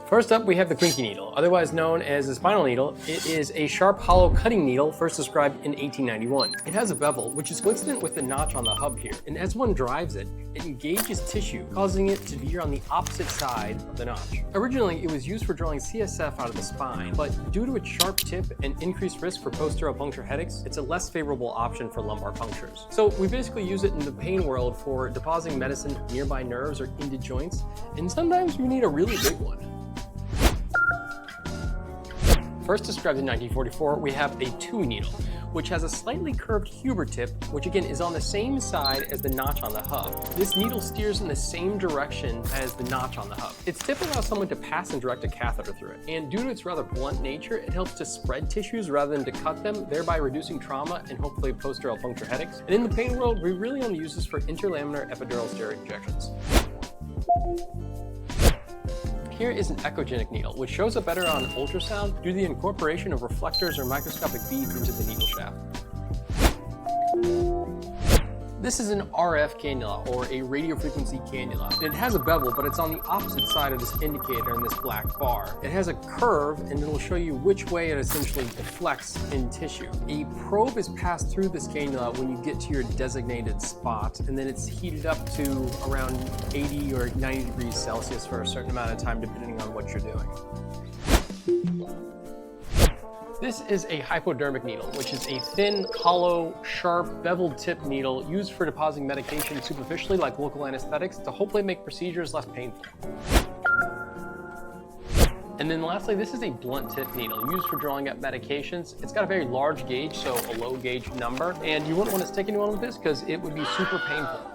First up, we have the Quincke needle, otherwise known as the spinal needle. It is a sharp, hollow cutting needle first described in 1891. It has a bevel, which is coincident with the notch on the hub here, and as one drives it, it engages tissue, causing it to veer on the opposite side of the notch. Originally, it was used for drawing CSF out of the spine, but due to its sharp tip and increased risk for posterior puncture headaches, it's a less favorable option for lumbar punctures. So we basically use it in the pain world for depositing medicine nearby nerves or into joints, and sometimes we need a really big one. First described in 1944, we have a Tuohy needle, which has a slightly curved Huber tip, which again is on the same side as the notch on the hub. This needle steers in the same direction as the notch on the hub. Its tip allows someone to pass and direct a catheter through it, and due to its rather blunt nature, it helps to spread tissues rather than to cut them, thereby reducing trauma and hopefully posterior puncture headaches. And in the pain world, we really only use this for interlaminar epidural steroid injections. Here is an echogenic needle, which shows up better on ultrasound due to the incorporation of reflectors or microscopic beads into the needle shaft. This is an RF cannula, or a radiofrequency cannula. It has a bevel, but it's on the opposite side of this indicator in this black bar. It has a curve, and it will show you which way it essentially deflects in tissue. A probe is passed through this cannula when you get to your designated spot, and then it's heated up to around 80 or 90 degrees Celsius for a certain amount of time, depending on what you're doing. This is a hypodermic needle, which is a thin, hollow, sharp, beveled tip needle used for depositing medication superficially like local anesthetics to hopefully make procedures less painful. And then lastly, this is a blunt tip needle used for drawing up medications. It's got a very large gauge, so a low gauge number, and you wouldn't want to stick anyone with this because it would be super painful.